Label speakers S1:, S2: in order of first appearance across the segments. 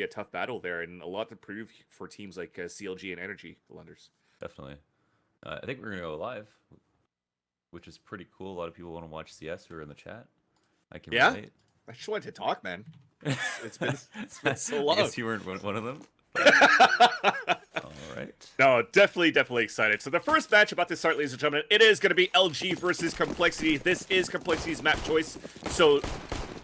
S1: be a tough battle there, and a lot to prove for teams like CLG and Energy, the Lenders.
S2: Definitely. I think we're gonna go live, which is pretty cool. A lot of people want to watch CS who are in the chat. I can
S1: Yeah,
S2: relate.
S1: I just wanted to talk, man. It's been so
S2: I
S1: long.
S2: guess you weren't one of them. All right.
S1: No, definitely excited. So the first match about to start, ladies and gentlemen, it is going to be LG versus Complexity. This is Complexity's map choice. So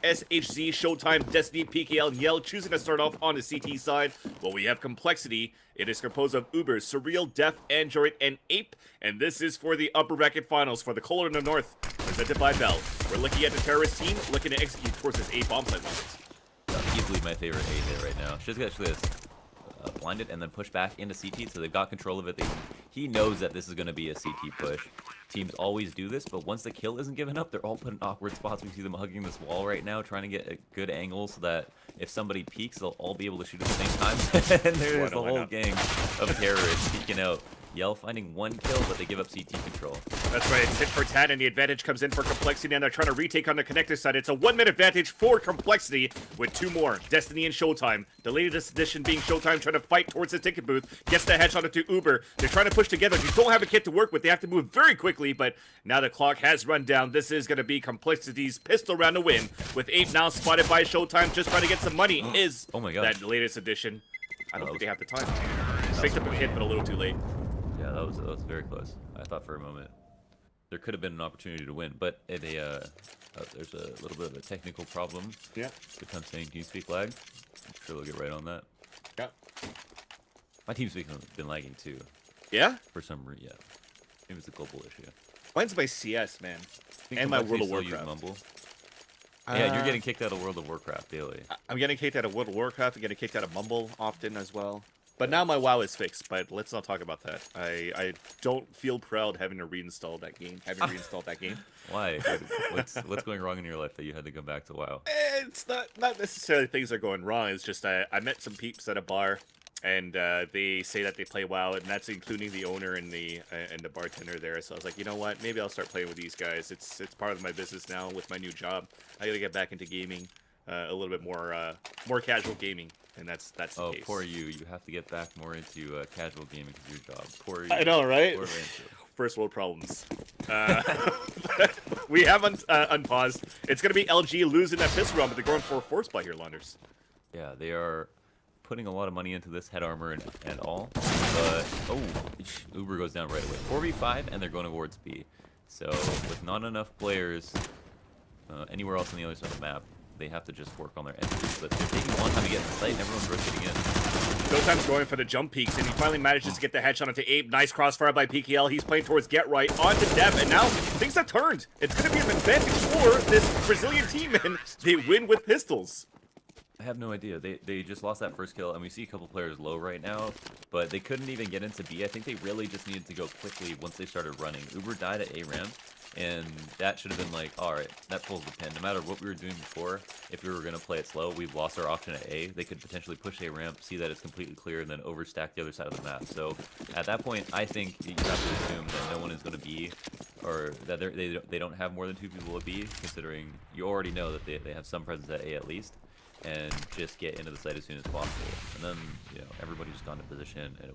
S1: SHZ, Showtime, Destiny, PKL, and Yell choosing to start off on the CT side. Well, we have Complexity. It is composed of Uber, Surreal, Def, Android, and Ape. And this is for the upper bracket finals for the coL in the north, presented by Bell. We're looking at the terrorist team, looking to execute towards this A bomb site.
S2: Easily my favorite A hit right now. She's actually blinded and then push back into CT, so they've got control of it. He knows that this is going to be a CT push. Teams always do this, but once the kill isn't given up, they're all put in awkward spots. We see them hugging this wall right now, trying to get a good angle so that if somebody peeks, they'll all be able to shoot at the same time. And there's the whole gang of terrorists peeking out. Yell finding one kill, but they give up CT control.
S1: That's right, it's hit for 10, and the advantage comes in for Complexity, and they're trying to retake on the connector side. It's a 1-minute advantage for Complexity with 2 more, Destiny and Showtime. The latest addition being Showtime trying to fight towards the ticket booth, gets the headshot into Uber. They're trying to push together. They don't have a kit to work with. They have to move very quickly, but now the clock has run down. This is going to be Complexity's pistol round to win, with Ape now spotted by Showtime, just trying to get some money. Is
S2: oh my God.
S1: That latest addition. I don't think they have the time. Picked up a hit, but a little too late.
S2: Yeah, that was very close. I thought for a moment there could have been an opportunity to win, but there's a little bit of a technical problem.
S1: Yeah.
S2: It comes saying TeamSpeak lag. I'm sure they'll get right on that.
S1: Yeah.
S2: My TeamSpeak has been lagging too.
S1: Yeah?
S2: For some reason, yeah. Maybe it's a global issue.
S1: Mine's my CS, man. And my World of Warcraft.
S2: Mumble. Yeah, you're getting kicked out of World of Warcraft daily.
S1: I'm getting kicked out of World of Warcraft. I'm getting kicked out of Mumble often as well. But now my WoW is fixed, but let's not talk about that. I don't feel proud having to reinstall that game.
S2: Why? What's going wrong in your life that you had to go back to WoW?
S1: It's not necessarily things are going wrong. It's just I met some peeps at a bar, and they say that they play WoW, and that's including the owner and the bartender there. So I was like, you know what? Maybe I'll start playing with these guys. It's part of my business now with my new job. I gotta get back into gaming, a little bit more casual gaming. And that's the case.
S2: Oh, poor you. You have to get back more into casual gaming because of your job. Poor you.
S1: I know, right? First world problems. We haven't unpaused. It's going to be LG losing that pistol round, but they're going for a force buy here, Launders.
S2: Yeah, they are putting a lot of money into this head armor and all. But, oh, Uber goes down right away. 4v5, and they're going towards B. So, with not enough players anywhere else on the other side of the map, they have to just work on their entries, but they're taking a long time to get in the site, and everyone's rotating in.
S1: Showtime's going for the jump peaks, and he finally manages to get the headshot onto Abe. Nice crossfire by PKL. He's playing towards Get Right onto Dev, and now things have turned. It's going to be an advantage for this Brazilian team, and they win with pistols.
S2: I have no idea. They just lost that first kill, and we see a couple players low right now, but they couldn't even get into B. I think they really just needed to go quickly once they started running. Uber died at A ramp, and that should have been like, alright, that pulls the pin. No matter what we were doing before, if we were going to play it slow, we've lost our option at A. They could potentially push A ramp, see that it's completely clear, and then overstack the other side of the map. So at that point, I think you have to assume that no one is going to be, or that they don't have more than 2 people at B, considering you already know that they have some presence at A at least. And just get into the site as soon as possible. And then, you know, everybody just got into position, and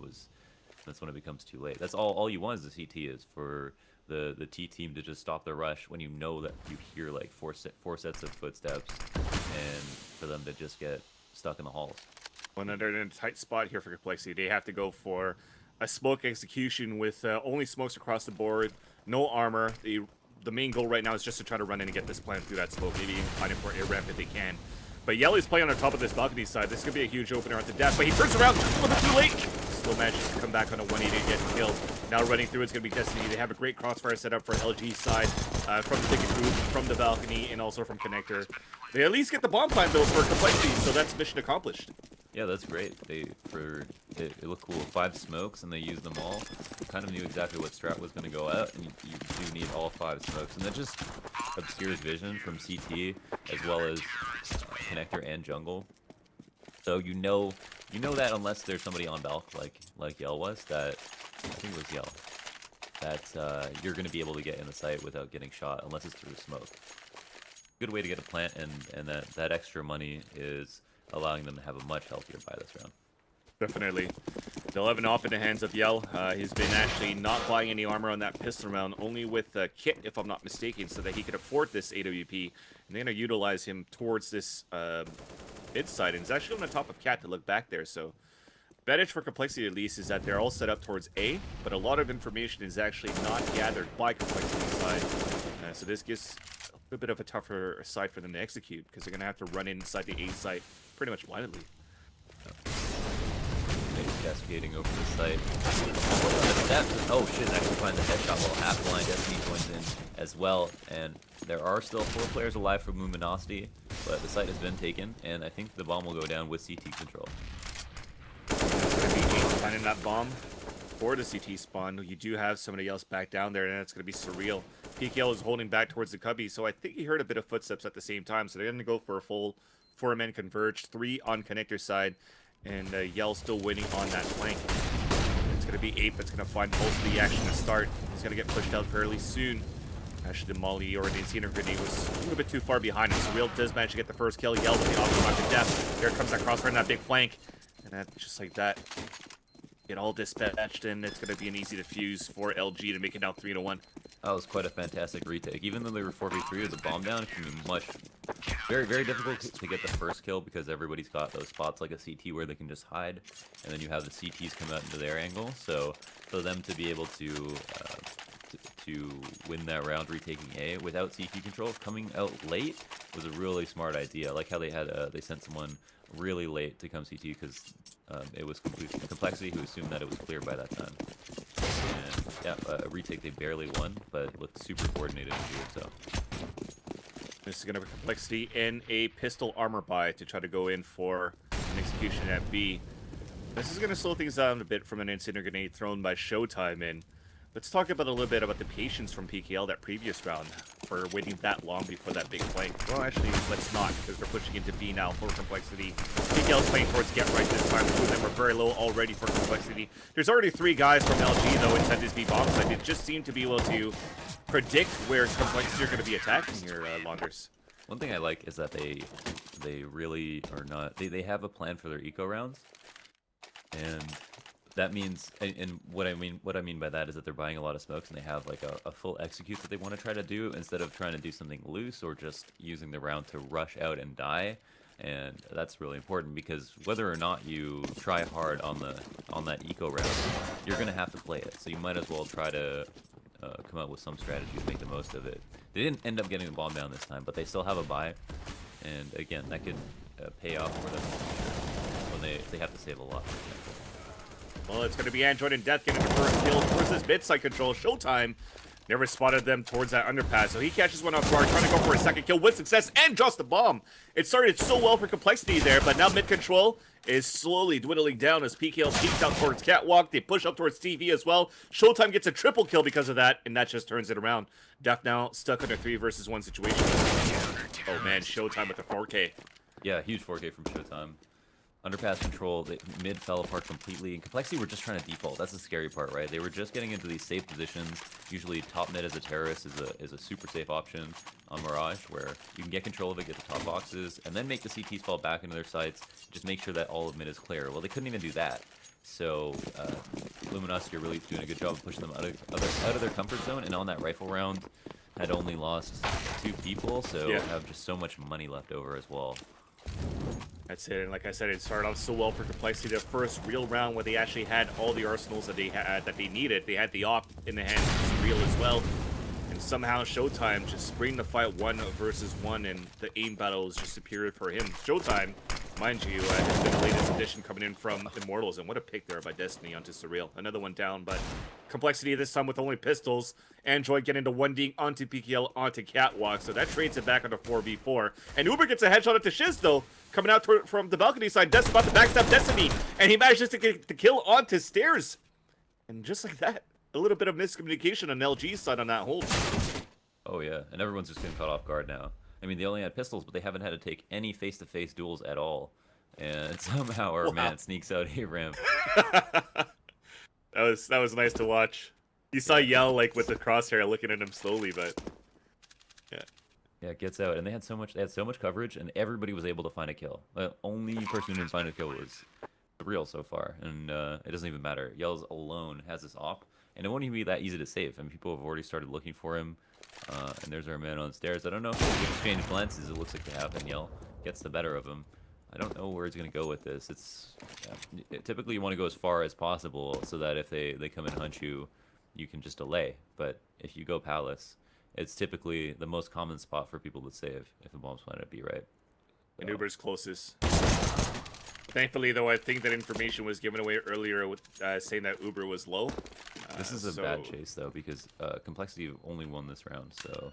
S2: that's when it becomes too late. That's all you want as a CT is for the T team to just stop the rush when you know that you hear like four sets of footsteps, and for them to just get stuck in the halls.
S1: Well, they're in a tight spot here for Complexity. They have to go for a smoke execution with only smokes across the board, no armor. The main goal right now is just to try to run in and get this plant through that smoke, maybe even find it for a ramp if they can. But Yelly's playing on top of this balcony side. This could be a huge opener onto Death, but he turns around just a little bit too late. Still manages to come back on a 180 and get killed. Now running through is going to be Destiny. They have a great crossfire set up for LG side from the ticket booth, from the balcony, and also from Connector. They at least get the bomb plant though for Complexity, so that's mission accomplished.
S2: Yeah, that's great. It looked cool. 5 smokes, and they used them all. Kind of knew exactly what strat was going to go out, and you do need all 5 smokes. And that just obscures vision from CT, as well as Connector and Jungle. So you know that unless there's somebody on Balk, like Yell was, that I think it was Yell, that you're going to be able to get in the site without getting shot, unless it's through smoke. Good way to get a plant, and that extra money is allowing them to have a much healthier buy this round.
S1: Definitely. They'll have an op in the hands of Yell. He's been actually not buying any armor on that pistol round, only with kit, if I'm not mistaken, so that he could afford this AWP. And they're going to utilize him towards this mid side. And he's actually on the top of Cat to look back there, so... Advantage for Complexity, at least, is that they're all set up towards A, but a lot of information is actually not gathered by Complexity side. So this gives a bit of a tougher side for them to execute, because they're going to have to run inside the A site pretty much wildly.
S2: Cascading over the site. Oh shit, actually find the headshot while half blind. Destiny joins in as well, and there are still 4 players alive from Luminosity, but the site has been taken, and I think the bomb will go down with CT control.
S1: It's going to be Ace finding that bomb for the CT spawn. You do have somebody else back down there, and it's going to be Surreal. PKL is holding back towards the cubby, so I think he heard a bit of footsteps at the same time, so they're going to go for a full 4-man converge, 3 on connector side. And Yell still winning on that flank. It's going to be Ape that's going to find most of the action to start. He's going to get pushed out fairly soon. Actually, the Molly or the Incendiary Grenade was a little bit too far behind him. So Real does manage to get the first kill. Yell with the option to death. There comes that crossfire in that big flank. And that, just like that, get all dispatched, and it's going to be an easy defuse for LG to make it now 3-1.
S2: That was quite a fantastic retake. Even though they were 4v3 with the bomb down, it can be very, very difficult to get the first kill because everybody's got those spots like a CT where they can just hide, and then you have the CTs come out into their angle. So for them to be able to win that round retaking A without CT control coming out late was a really smart idea. I like how they had they sent someone really late to come CT because it was Complexity who assumed that it was clear by that time. And yeah, a retake they barely won, but it looked super coordinated to do it so.
S1: This is going to be Complexity in a pistol armor buy to try to go in for an execution at B. This is going to slow things down a bit from an Incendiary Grenade thrown by Showtime, and let's talk about a little bit about the patience from PKL that previous round for waiting that long before that big flank. Well, actually, let's not, because they're pushing into B now for Complexity. PKL's playing towards Get Right this time. Two of them are very low already for Complexity. There's already 3 guys from LG, though, inside this B bomb site. They just seem to be able to predict where Complexity are going to be attacking here, Launders.
S2: One thing I like is that they really are not... They have a plan for their eco rounds, and... That means, and what I mean by that is that they're buying a lot of smokes and they have like a full execute that they want to try to do instead of trying to do something loose or just using the round to rush out and die. And that's really important because whether or not you try hard on that eco round, you're gonna have to play it. So you might as well try to come up with some strategy to make the most of it. They didn't end up getting the bomb down this time, but they still have a buy, and again, that could pay off for them in the future when they have to save a lot. For example.
S1: Well, it's going to be Android and Death getting the first kill towards this mid-side control. Showtime never spotted them towards that underpass, so he catches one off guard, trying to go for a second kill with success and drops the bomb. It started so well for Complexity there, but now mid-control is slowly dwindling down as PKL peeks out towards Catwalk. They push up towards TV as well. Showtime gets a triple kill because of that, and that just turns it around. Death now stuck under 3 versus 1 situation. Oh man, Showtime with the 4K.
S2: Yeah, huge 4K from Showtime. Underpass control, mid fell apart completely, and Complexity were just trying to default. That's the scary part, right? They were just getting into these safe positions. Usually top mid as a terrorist is a super safe option on Mirage, where you can get control of it, get the top boxes, and then make the CTs fall back into their sites, just make sure that all of mid is clear. Well, they couldn't even do that. So Luminosity are really doing a good job of pushing them out of their comfort zone, and on that rifle round, had only lost 2 people, so have just so much money left over as well.
S1: That's it, and like I said, it started off so well for Complexity. Their first real round where they actually had all the arsenals that they needed. They had the op in the hands of Surreal as well, and somehow Showtime just bring the fight 1 versus 1, and the aim battle is just superior for him. Showtime, mind you, has been the latest addition coming in from Immortals, and what a pick there by Destiny onto Surreal. Another one down, but Complexity this time with only pistols. Android getting into 1D onto PKL onto Catwalk, so that trades it back onto 4v4. And Uber gets a headshot at the Shiz, though, coming out from the balcony side. Des about to backstab Destiny, and he manages to get the kill onto stairs. And just like that, a little bit of miscommunication on LG's side on that hold.
S2: Oh yeah, and everyone's just getting caught off guard now. I mean, they only had pistols, but they haven't had to take any face-to-face duels at all. And somehow our man sneaks out a ramp.
S1: That was nice to watch. You saw Yell like with the crosshair looking at him slowly, but yeah.
S2: Yeah, it gets out, and they had so much coverage, and everybody was able to find a kill. The only person who didn't find a kill was the real so far, and it doesn't even matter. Yells alone has this op, and it won't even be that easy to save. I mean, people have already started looking for him, and there's our man on the stairs. I don't know if they exchange glances. It looks like they have, and Yell gets the better of him. I don't know where he's going to go with this. Typically you want to go as far as possible so that if they come and hunt you, you can just delay. But if you go Palace, it's typically the most common spot for people to save if a bomb's planted at B, right?
S1: And Uber's closest. Thankfully, though, I think that information was given away earlier with saying that Uber was low.
S2: This is a bad chase, though, because Complexity only won this round, so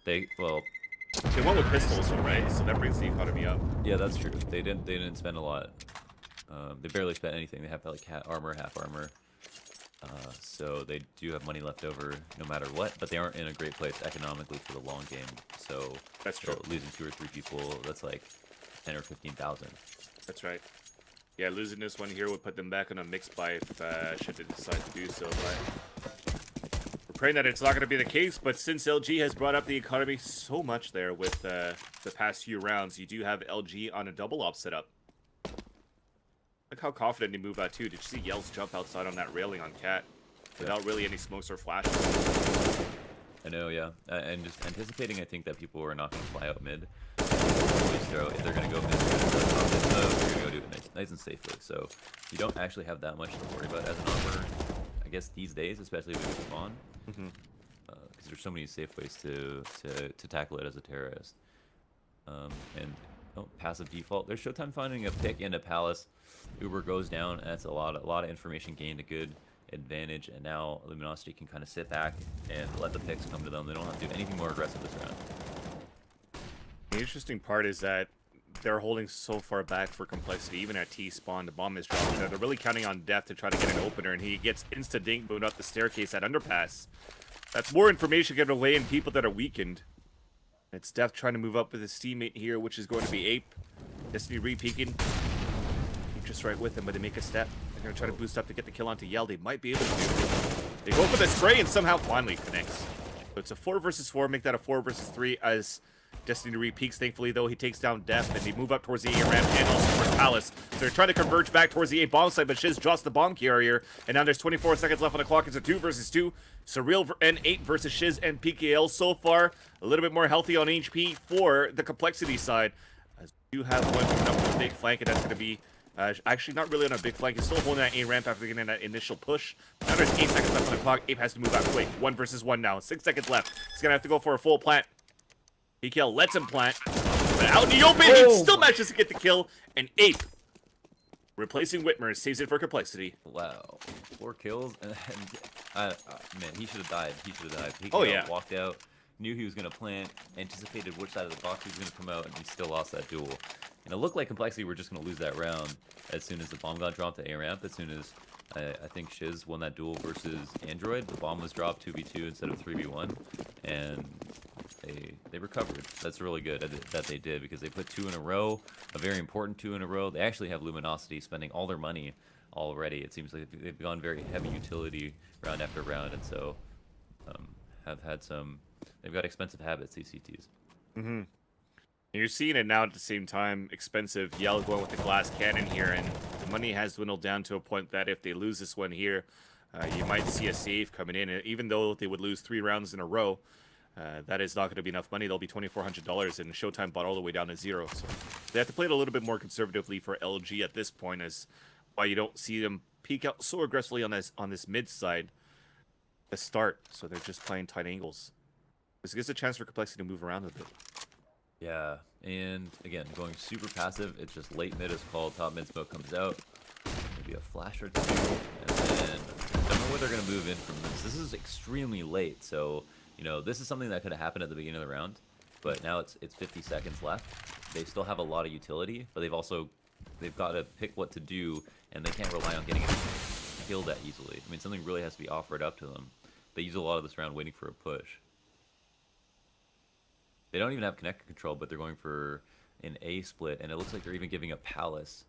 S2: they
S1: went with pistols, though, right? So that brings the economy up.
S2: Yeah, that's true. They didn't spend a lot. They barely spent anything. They have like half armor. So they do have money left over no matter what, but they aren't in a great place economically for the long game. So
S1: that's true.
S2: Losing 2 or 3 people, that's like 10 or 15,000.
S1: That's right. Yeah, losing this one here would put them back on a mixed buy if should they decide to do so. But we're praying that it's not going to be the case. But since LG has brought up the economy so much there with the past few rounds, you do have LG on a double op setup. Look how confident he moved out too. Did you see Yells jump outside on that railing on Cat without really any smokes or flashes?
S2: I know, yeah. And just anticipating, I think that people are not going to fly out mid. If they're going to go mid, they're going to go do it nice and safely. So you don't actually have that much to worry about as an armor, I guess, these days, especially with the spawn. Because there's so many safe ways to tackle it as a terrorist. Passive default. There's Showtime finding a pick into Palace. Uber goes down. And that's a lot of information gained, a good advantage, and now Luminosity can kind of sit back and let the picks come to them. They don't have to do anything more aggressive this round.
S1: The interesting part is that they're holding so far back for Complexity. Even at T-spawn, the bomb is dropped. They're really counting on Death to try to get an opener, and he gets insta-dink moved up the staircase at Underpass. That's more information given away in people that are weakened. It's Death trying to move up with his teammate here, which is going to be Ape. Destiny re-peeking. Keep just right with him, but they make a step. They're going to try to boost up to get the kill onto Yell. They might be able to do it. They go for the spray and somehow finally connects. So it's a 4 versus 4. Make that a 4 versus 3 as Destiny re-peaks. Thankfully, though, he takes down Death, and they move up towards the A ramp and also towards Palace. So they're trying to converge back towards the A bomb site, but Shiz drops the bomb carrier. And now there's 24 seconds left on the clock. It's a 2 versus 2. Surreal and 8 versus Shiz and PKL so far. A little bit more healthy on HP for the Complexity side. As you have one coming up with a big flank, and that's going to be actually not really on a big flank. He's still holding that A ramp after getting that initial push. Now there's 8 seconds left on the clock. Ape has to move out quick. 1 versus 1 now. 6 seconds left. He's going to have to go for a full plant. PKL lets him plant. But out in the open, he still manages to get the kill. And Ape, replacing Whitmer, saves it for Complexity.
S2: Wow. 4 kills. And man, he should have died.
S1: PKL
S2: walked out, knew he was going to plant, anticipated which side of the box he was going to come out, and he still lost that duel. And it looked like Complexity were just going to lose that round as soon as the bomb got dropped to A-ramp. As soon as I think Shiz won that duel versus Android, the bomb was dropped 2v2 instead of 3v1, and they recovered. That's really good that they did, because they put 2 in a row, a very important 2 in a row. They actually have Luminosity spending all their money already. It seems like they've gone very heavy utility round after round, and so they've got expensive habits, these CTs.
S1: And you're seeing it now at the same time. Expensive Yell going with the glass cannon here, and the money has dwindled down to a point that if they lose this one here, you might see a save coming in. Even though they would lose 3 rounds in a row, that is not going to be enough money. They'll be $2,400, and Showtime bought all the way down to 0. So they have to play it a little bit more conservatively for LG at this point, as why you don't see them peek out so aggressively on this mid side to start. So they're just playing tight angles. This gives a chance for Complexity to move around a bit.
S2: Yeah, and again, going super passive. It's just late mid is called, top mid smoke comes out. Maybe a flash or 2, and then I don't know where they're going to move in from this. This is extremely late, so this is something that could have happened at the beginning of the round, but now it's 50 seconds left. They still have a lot of utility, but they've got to pick what to do, and they can't rely on getting it killed that easily. I mean, something really has to be offered up to them. They use a lot of this round waiting for a push. They don't even have connector control, but they're going for an A split, and it looks like they're even giving a Palace.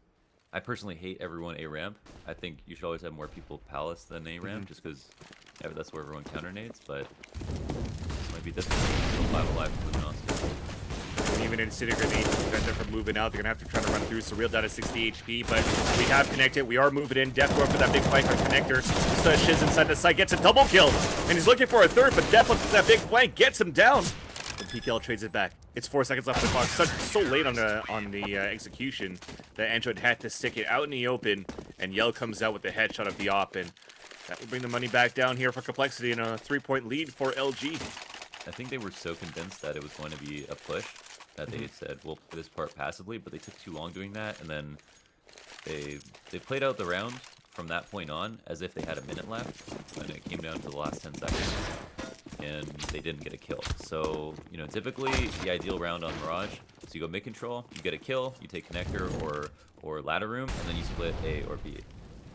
S2: I personally hate everyone A ramp. I think you should always have more people Palace than A ramp, just because that's where everyone counter nades. But this might be difficult. Still 5 alive for Luminosity.
S1: Even Incendiary Grenade to prevent them from moving out. They're going to have to try to run through. Surreal down to 60 HP, but we have connected. We are moving in. Death going for that big flank on connector. Shiz inside the site, gets a double kill, and he's looking for a third, but Death looks at that big flank, gets him down. And PKL trades it back. It's 4 seconds left on the clock. So late on the execution that Android had to stick it out in the open, and Yell comes out with the headshot of the op, and that will bring the money back down here for Complexity and a 3-point lead for LG.
S2: I think they were so convinced that it was going to be a push that they said, we'll play this part passively, but they took too long doing that, and then they played out the round from that point on as if they had a minute left, and it came down to the last 10 seconds, and they didn't get a kill. So, you know, typically the ideal round on Mirage is you go mid control, you get a kill, you take connector or ladder room, and then you split A or B.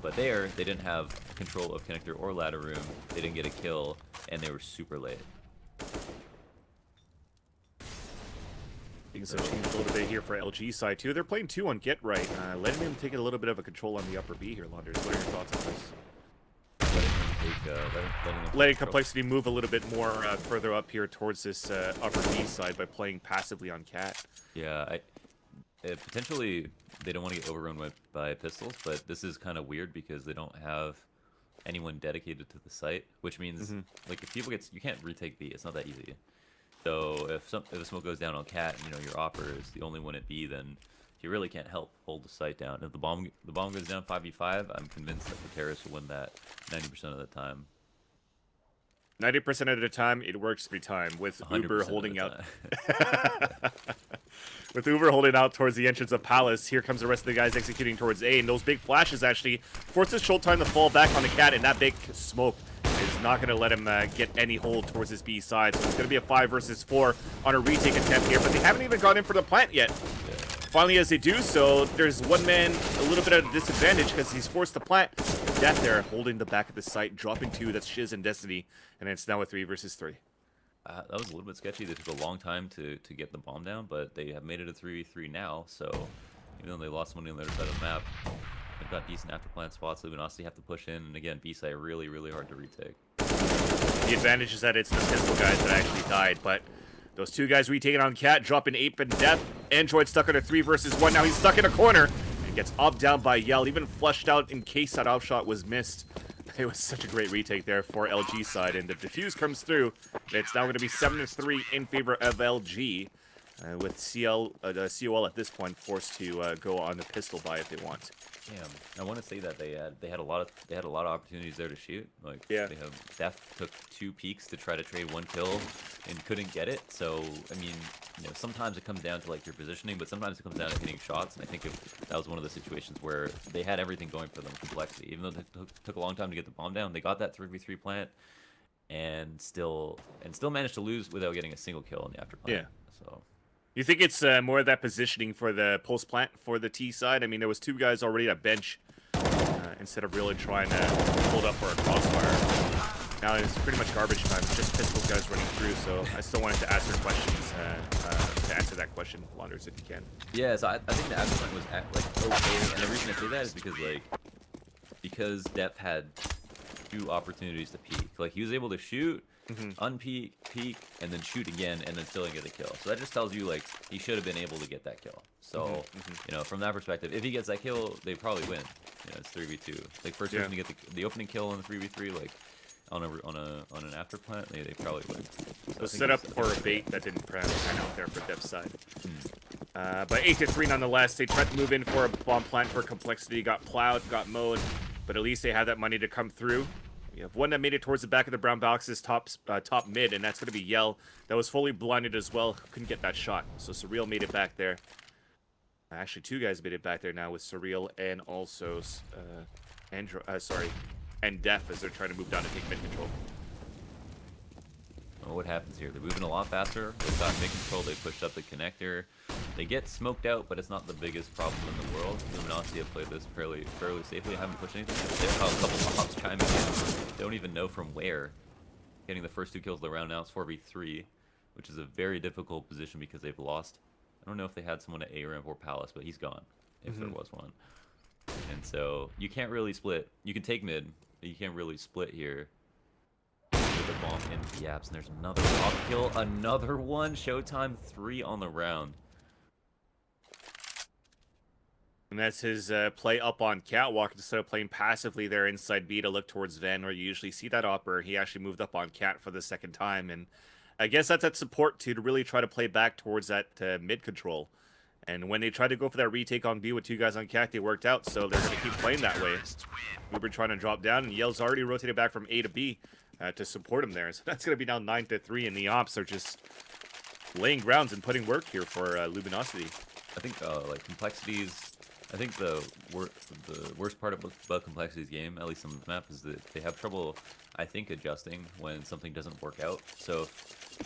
S2: But there, they didn't have control of connector or ladder room, they didn't get a kill, and they were super late.
S1: Things have changed a little bit here for LG side too. They're playing 2 on Get Right, letting them take a little bit of a control on the upper B here, Launders. What are your thoughts on this? Letting Complexity move a little bit more further up here towards this upper B side by playing passively on Cat.
S2: Yeah, potentially they don't want to get overrun by pistols, but this is kind of weird because they don't have anyone dedicated to the site, which means like if people you can't retake B. It's not that easy. So if a smoke goes down on Cat, and, you know, your opper is the only one at B, then you really can't help hold the site down. If the bomb goes down 5v5, I'm convinced that the terrorists will win that 90% of the time.
S1: 90% of the time, it works every time with Uber holding out. With Uber holding out towards the entrance of Palace, here comes the rest of the guys executing towards A, and those big flashes actually forces Showtime to fall back on the Cat, and that big smoke is not going to let him get any hold towards his B side. So it's going to be a 5 versus 4 on a retake attempt here, but they haven't even gone in for the plant yet. Finally, as they do so, there's one man a little bit at a disadvantage because he's forced to plant. Death there holding the back of the site, dropping 2. That's Shiz and Destiny, and it's now a 3 versus 3.
S2: That was a little bit sketchy. They took a long time to get the bomb down, but they have made it a 3v3 now, so even though they lost money on the other side of the map, they've got decent after plant spots. Luminosity have to push in, and again, B side really, really hard to retake.
S1: The advantage is that it's the pistol guys that actually died, but those 2 guys retaking on Cat, dropping Ape and Death. Android stuck in a 3 versus 1. Now he's stuck in a corner and gets up down by Yell, even flushed out in case that offshot was missed. It was such a great retake there for LG side, and the defuse comes through. It's now going to be 7-3 in favor of LG, with COL at this point forced to go on the pistol buy if they want.
S2: Yeah, I want to say that they had a lot of opportunities there to shoot. Like,
S1: yeah,
S2: Death took 2 peeks to try to trade 1 kill and couldn't get it. So I mean, you know, sometimes it comes down to like your positioning, but sometimes it comes down to hitting shots. And I think that was one of the situations where they had everything going for them, Complexity. Even though it took a long time to get the bomb down, they got that 3v3 plant and still managed to lose without getting a single kill in the after plant. Yeah. So.
S1: You think it's more of that positioning for the post plant for the T side? I mean, there was 2 guys already at bench instead of really trying to hold up for a crossfire. Now it's pretty much garbage time. It's just pistol guys running through. So I still wanted to ask your questions to answer that question, Launders, if you can.
S2: Yeah, so I think the after plant was like okay, and the reason I say that is because Depth had 2 opportunities to peek. Like he was able to shoot. Unpeak, peek, and then shoot again, and then still get a kill. So that just tells you, like, he should have been able to get that kill. So, you know, from that perspective, if he gets that kill, they probably win. You know, it's 3v2. Like, first person to get the opening kill in the 3v3, like, on an after plant, they probably win.
S1: So set up for a bait that didn't pan out there for Depth's side. But 8-3 nonetheless. They tried to move in for a bomb plant for Complexity, got plowed, got mowed, but at least they had that money to come through. We have one that made it towards the back of the brown boxes, top mid, and that's going to be Yell. That was fully blinded as well. Couldn't get that shot. So Surreal made it back there. Actually, 2 guys made it back there now with Surreal and also and Def as they're trying to move down to take mid control.
S2: Well, what happens here? They're moving a lot faster. They've got mid control. They pushed up the connector. They get smoked out, but it's not the biggest problem in the world. Luminosity have played this fairly safely. Haven't pushed anything. They've had a couple of hops chiming in. They don't even know from where. Getting the first 2 kills of the round now. It's 4v3, which is a very difficult position because they've lost. I don't know if they had someone at A ramp or Palace, but he's gone, if there was one. And so you can't really split. You can take mid, but you can't really split here. the bomb in the apps, and there's another top kill, another one. Showtime 3 on the round.
S1: And that's his play up on Catwalk instead of playing passively there inside B to look towards Ven, where you usually see that opera. He actually moved up on Cat for the second time, and I guess that's that support to really try to play back towards that mid control. And when they tried to go for that retake on B with 2 guys on Cat, they worked out, so they're going to keep playing that way. Uber trying to drop down, and Yell's already rotated back from A to B to support him there. So that's going to be now 9-3, and the Ops are just laying grounds and putting work here for Luminosity.
S2: I think like Complexity's. I think the worst part about Complexity's game, at least on the map, is that they have trouble, I think, adjusting when something doesn't work out. So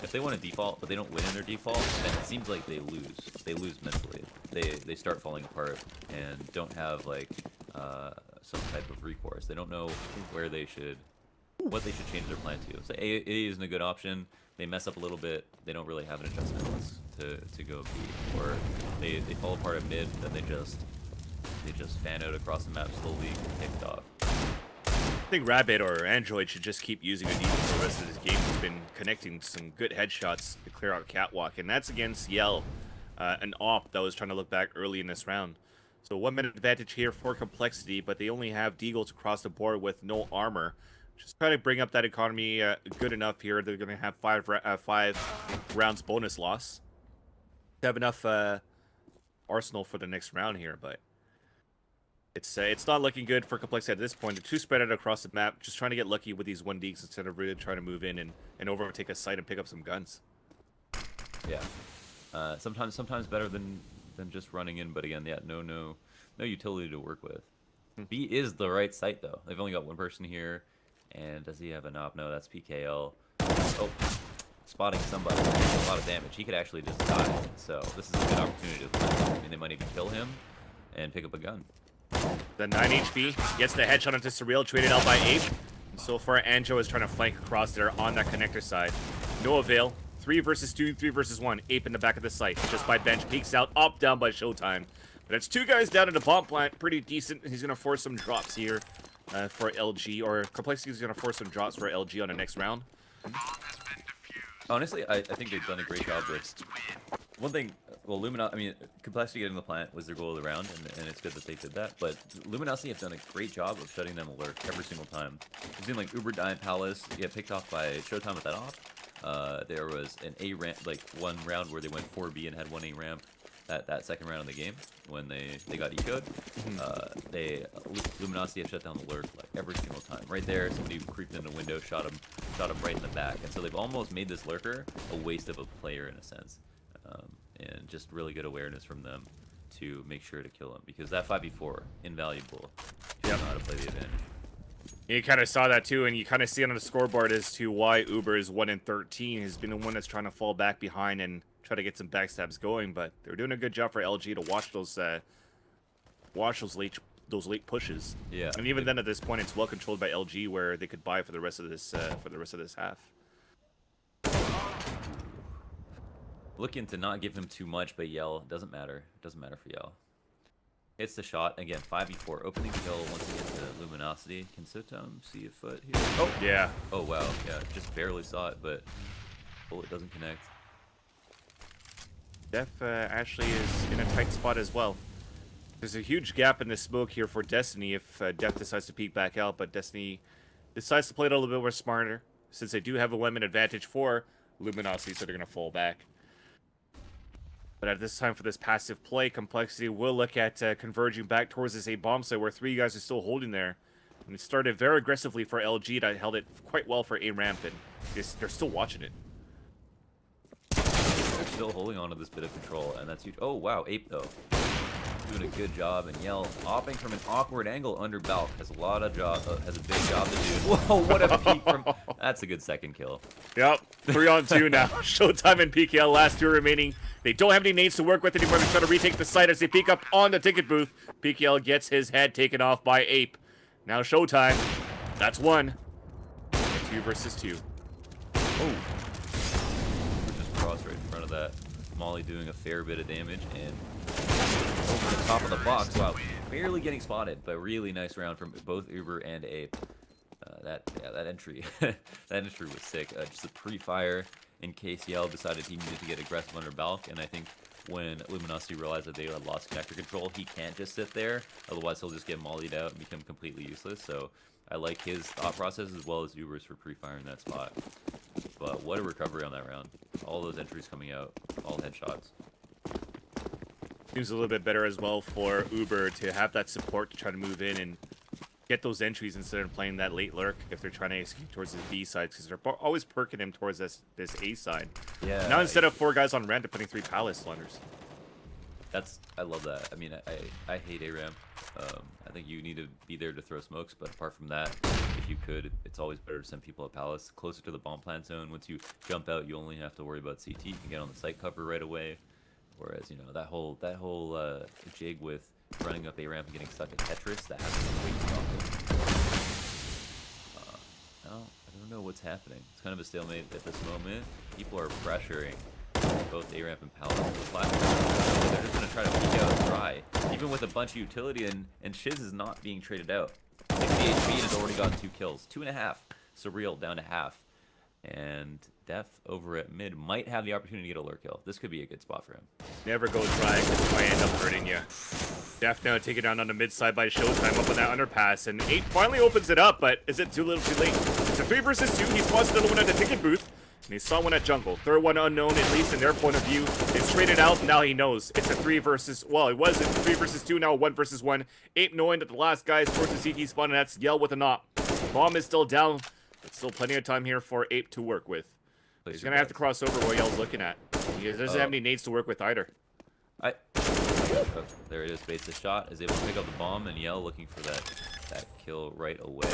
S2: if they want to default, but they don't win in their default, then it seems like they lose. They lose mentally. They start falling apart and don't have like some type of recourse. They don't know what they should change their plan to. So A isn't a good option. They mess up a little bit. They don't really have an adjustment to go B, or they fall apart at mid, then they just fan out across the map slowly, kicked off.
S1: I think Rabbit or Android should just keep using a defense for the rest of this game. He's been connecting some good headshots to clear out Catwalk, and that's against Yell, an op that was trying to look back early in this round. So 1 minute advantage here for Complexity, but they only have deagles across the board with no armor. Just try to bring up that economy good enough here. They're going to have 5 rounds bonus loss. They have enough arsenal for the next round here, but it's not looking good for Complexity at this point. They're too spread out across the map, just trying to get lucky with these 1Ds instead of really trying to move in and overtake a site and pick up some guns.
S2: Yeah. Sometimes better than just running in, but again, yeah, no utility to work with. B is the right site though. They've only got one person here, and does he have an op? No, that's PKL. Oh, spotting somebody. A lot of damage. He could actually just die. So this is a good opportunity to play. I mean, they might even kill him and pick up a gun.
S1: The 9 HP gets the headshot onto Surreal, traded out by Ape. And so far, Anjo is trying to flank across there on that connector side. No avail. 3 versus 2, 3 versus 1. Ape in the back of the site. Just by bench. Peeks out. Up down by Showtime. But it's 2 guys down in the bomb plant. Pretty decent. He's going to force some drops here for LG. Or Complexity is going to force some drops for LG on the next round.
S2: Honestly, I think they've done a great job with one thing. Well, Complexity getting the plant was their goal of the round, and it's good that they did that. But Luminosity have done a great job of shutting them alert every single time. We've seen like Uber Giant Palace get picked off by Showtime with that off. There was an A ramp, like one round where they went 4B and had 1 A ramp. That second round of the game when they got eco'd, Luminosity have shut down the lurk like every single time. Right there, somebody creeped in the window, shot him right in the back, and so they've almost made this lurker a waste of a player in a sense, and just really good awareness from them to make sure to kill him, because that 5v4 invaluable if you know how to play the advantage.
S1: You kind of saw that too, and you kind of see it on the scoreboard as to why Uber is 1-13. He's been the one that's trying to fall back behind and try to get some backstabs going, but they're doing a good job for LG to watch those late pushes.
S2: Yeah.
S1: And even then, at this point, it's well controlled by LG, where they could buy for the rest of this half.
S2: Looking to not give him too much, but Yell doesn't matter. It doesn't matter for Yell. Hits the shot again. 5v4 opening kill once he gets to Luminosity. Can Sotom see a foot here?
S1: Oh yeah.
S2: Oh wow. Yeah, just barely saw it, but bullet doesn't connect.
S1: Def actually is in a tight spot as well. There's a huge gap in the smoke here for Destiny if Def decides to peek back out, but Destiny decides to play it a little bit more smarter since they do have a 1 minute advantage for Luminosity, so they're going to fall back. But at this time for this passive play, Complexity will look at converging back towards this A bomb site where 3 guys are still holding there. And it started very aggressively for LG that held it quite well for A ramp, and they're still watching it.
S2: They're still holding on to this bit of control, and that's huge. Oh wow, Ape though. Doing a good job, and Yell opping from an awkward angle under Balk has a lot of has a big job to do. Whoa, what a peek from. That's a good second kill.
S1: Yep, 3-on-2 now. Showtime and PKL, last 2 remaining. They don't have any nades to work with anymore. They try to retake the site as they peek up on the ticket booth. PKL gets his head taken off by Ape. Now Showtime. That's 1. 2 versus 2.
S2: Oh. We're just cross right in front of that. Molly doing a fair bit of damage, and over the top of the box. Wow, barely getting spotted, but really nice round from both Uber and Ape. That entry, that entry was sick. Just a pre-fire, and KCL decided he needed to get aggressive under Balk, and I think when Luminosity realized that they had lost connector control, he can't just sit there, otherwise he'll just get mollied out and become completely useless. So I like his thought process as well as Uber's for pre-firing that spot. But what a recovery on that round. All those entries coming out, all headshots.
S1: Seems a little bit better as well for Uber to have that support to try to move in and get those entries instead of playing that late lurk if they're trying to execute towards the B side, because they're always perking him towards this A side.
S2: Yeah.
S1: Now instead of 4 guys on ramp, they're putting 3 palace slunders.
S2: I love that. I mean, I hate A-Ramp. I think you need to be there to throw smokes, but apart from that, if you could, it's always better to send people at Palace closer to the bomb plant zone. Once you jump out, you only have to worry about CT. You can get on the site cover right away. Whereas, you know, that whole jig with running up A-Ramp and getting stuck at Tetris, that happens way too often. Now, I don't know what's happening. It's kind of a stalemate at this moment. People are pressuring both A-Ramp and Palace to the platform. They're just going to try to peek out and try. Even with a bunch of utility, and Shiz is not being traded out. 60 HP and has already gotten 2 kills. 2.5. Surreal down to half. And Def over at mid might have the opportunity to get a lurk kill. This could be a good spot for him.
S1: Never go try, because it might end up hurting you. Def now take it down on the mid side by Showtime up on that underpass, and 8 finally opens it up, but is it too little too late? It's a 3 versus 2. He spots another one at the ticket booth, and he saw one at jungle. Third one unknown, at least in their point of view. It's traded out, and now he knows it's a 3 versus, well, it was a 3 versus 2, now 1 versus 1. Ape knowing that the last guy is towards the CT spawn, and that's Yell with a knock. Bomb is still down, but still plenty of time here for Ape to work with. He's gonna have to cross over what Yell's looking at. He doesn't have any nades to work with either.
S2: Oh, there it is. Bates the shot. Is able to pick up the bomb, and Yell looking for that kill right away.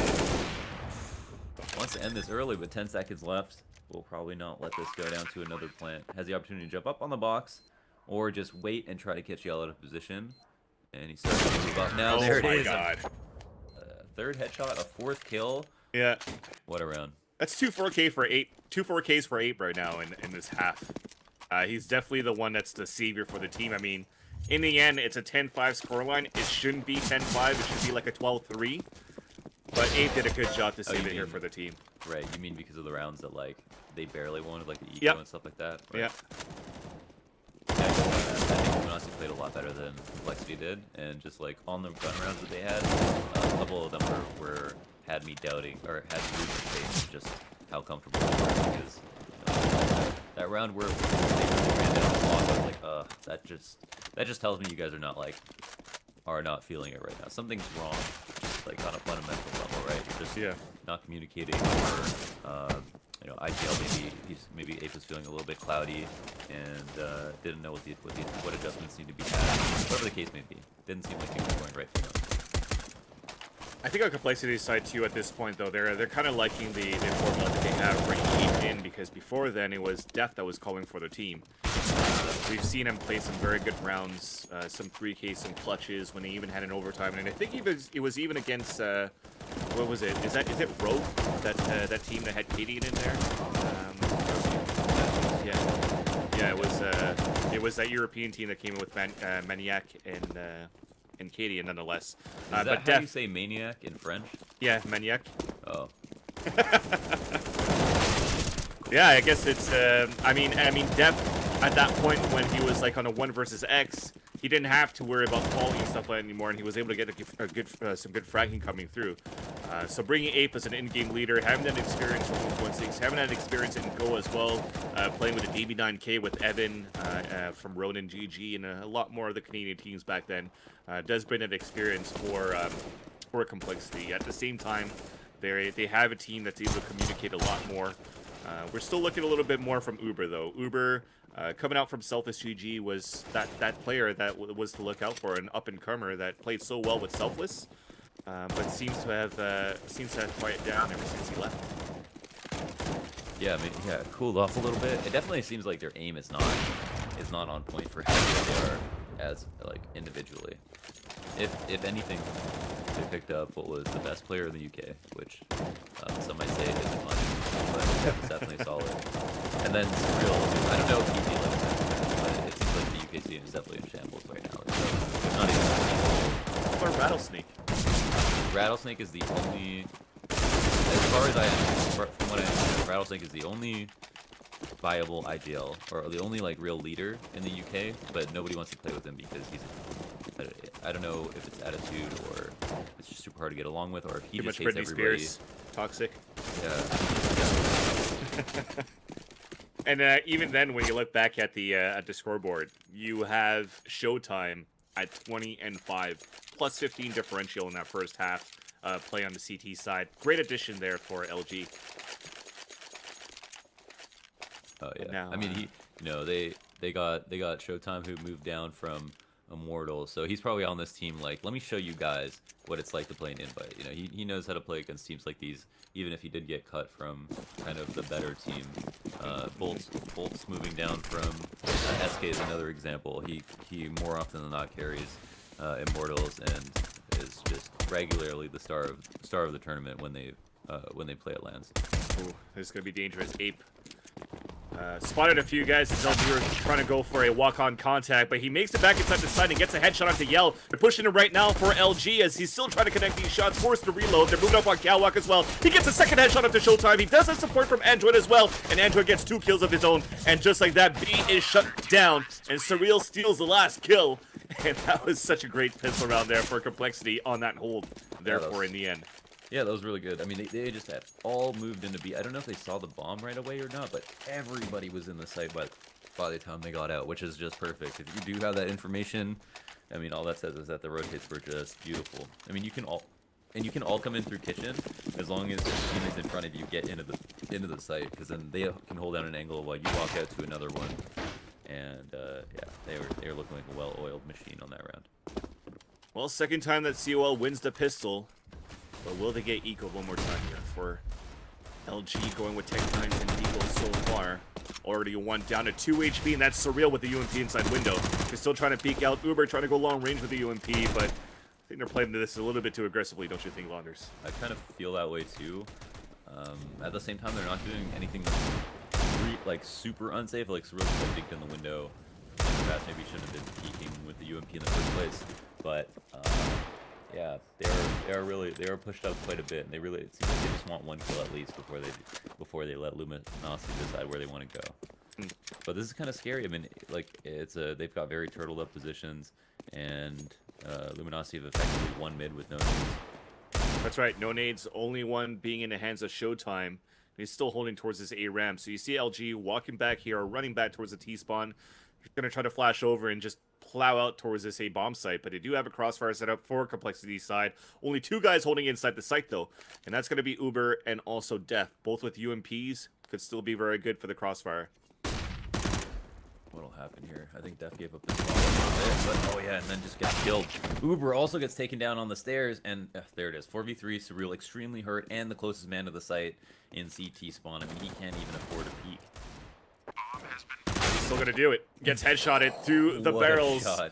S2: Wants to end this early, but 10 seconds left. We'll probably not let this go down to another plant. Has the opportunity to jump up on the box, or just wait and try to catch Yell out of position. And he starts to move up. Now there it is.
S1: Oh my god.
S2: Third headshot, a 4th kill.
S1: Yeah.
S2: What a round.
S1: That's 2 4K for 8. 2 4Ks for 8 right now in this half. He's definitely the one that's the savior for the team. I mean, in the end, it's a 10-5 scoreline. It shouldn't be 10-5. It should be like a 12-3. But 8 did a good job to save it here for the team.
S2: Right, you mean because of the rounds that, like, they barely won, like the eco and stuff like that? Right?
S1: Yeah.
S2: I think Luminosity played a lot better than Complexity did, and just like on the gun rounds that they had, a couple of them had me doubting, or had me losing faith in just how comfortable they were, because that round where they ran down the clock, I was like, that just tells me you guys are not feeling it right now. Something's wrong, just like on a fundamental level, right? You're just not communicating, or you know, IGL maybe Ape was feeling a little bit cloudy and didn't know what adjustments need to be had. Whatever the case may be, didn't seem like things were going right for them.
S1: I think on Complexity's side too at this point though, they're kind of liking the formula that they have bringing in, because before then it was Def that was calling for the team. We've seen him play some very good rounds, some 3K, some clutches when he even had an overtime, and I think it was even against what was it? Is it Rogue, that team that had Katie in there? It was that European team that came in with Maniac and Katie, nonetheless.
S2: Is that
S1: but
S2: how
S1: Def,
S2: you say maniac in French?
S1: Yeah, Maniac.
S2: Oh.
S1: Yeah, I guess it's. I mean, Def at that point when he was like on a 1 versus X, he didn't have to worry about quality and stuff like that anymore, and he was able to get some good fragging coming through. So bringing Ape as an in-game leader, having that experience from 1.6, having that experience in Go as well, playing with the DB9K with Evan from Ronin GG and a lot more of the Canadian teams back then, does bring that experience for Complexity. At the same time, they have a team that's able to communicate a lot more. We're still looking a little bit more from Uber though. Uber, coming out from Selfless GG, was that player that was to look out for, an up-and-comer that played so well with Selfless, but seems to have quieted down ever since he left.
S2: Yeah, I mean, yeah, cooled off a little bit. It definitely seems like their aim is not on point for how good they are as like individually. If anything, they picked up what was the best player in the UK, which some might say isn't much, but it's definitely solid. And then Surreal, I don't know if he'd be like that, but it seems like the UK scene is definitely in shambles right now. So there's not even
S1: Or Rattlesnake.
S2: Rattlesnake is the only as far as from what I understand, Rattlesnake is the only viable IGL, or the only like real leader in the UK, but nobody wants to play with him because he's, I don't know if it's attitude or it's just super hard to get along with, or if he
S1: Too
S2: just
S1: much
S2: hates
S1: Britney
S2: everybody.
S1: Spears. Toxic.
S2: Yeah.
S1: And even then, when you look back at the scoreboard, you have Showtime at 20-5, plus 15 differential in that first half. Play on the CT side. Great addition there for LG.
S2: Oh yeah.
S1: Now,
S2: I mean, they got Showtime, who moved down from Immortal, so he's probably on this team like, let me show you guys what it's like to play an invite. You know, he knows how to play against teams like these, even if he did get cut from kind of the better team. Bolt's moving down from SK is another example. He more often than not carries Immortals and is just regularly the star of the tournament when they play at lands.
S1: Ooh, this is gonna be dangerous. Ape spotted a few guys as LG were trying to go for a walk-on contact, but he makes it back inside the side and gets a headshot onto Yell. They're pushing him right now for LG as he's still trying to connect these shots, forced to reload. They're moving up on Galwalk as well. He gets a second headshot onto Showtime. He does have support from Android as well, and Android gets 2 kills of his own, and just like that, B is shut down, and Surreal steals the last kill, and that was such a great pistol round there for Complexity on that hold, therefore in the end.
S2: Yeah, that was really good. I mean, they just had all moved into B. I don't know if they saw the bomb right away or not, but everybody was in the site by the time they got out, which is just perfect. If you do have that information, I mean, all that says is that the rotates were just beautiful. I mean, you can all come in through kitchen as long as the teammates in front of you get into the site, because then they can hold down an angle while you walk out to another one. And yeah, they were looking like a well-oiled machine on that round.
S1: Well, second time that coL wins the pistol. But will they get Eco one more time here for LG going with Tech 9s and Eagle so far? Already one down to 2 HP, and that's Surreal with the UMP inside window. They're still trying to peek out. Uber trying to go long range with the UMP, but I think they're playing this a little bit too aggressively, don't you think, Launders?
S2: I kind of feel that way too. At the same time, they're not doing anything like super unsafe. Like Surreal just peeked in the window. Perhaps maybe shouldn't have been peeking with the UMP in the first place, but. Yeah, they are pushed up quite a bit, and it seems like they just want 1 kill at least before they let Luminosity decide where they want to go. But this is kind of scary. I mean, like they've got very turtled up positions, and Luminosity have effectively won mid with no nades.
S1: That's right, no nades, only one being in the hands of Showtime. He's still holding towards this A ramp. So you see LG walking back here, or running back towards the T spawn. He's gonna try to flash over and just plow out towards this A bomb site, but they do have a crossfire set up for Complexity side. Only 2 guys holding inside the site though, and that's gonna be Uber and also Def, both with UMPs. Could still be very good for the crossfire.
S2: What'll happen here? I think Def gave up his ball a little bit, but oh yeah, and then just gets killed. Uber also gets taken down on the stairs, and there it is. 4v3, Surreal extremely hurt, and the closest man to the site in CT spawn. I mean, he can't even afford a peek.
S1: He's still gonna do it. Gets headshotted through the barrels.
S2: Shot.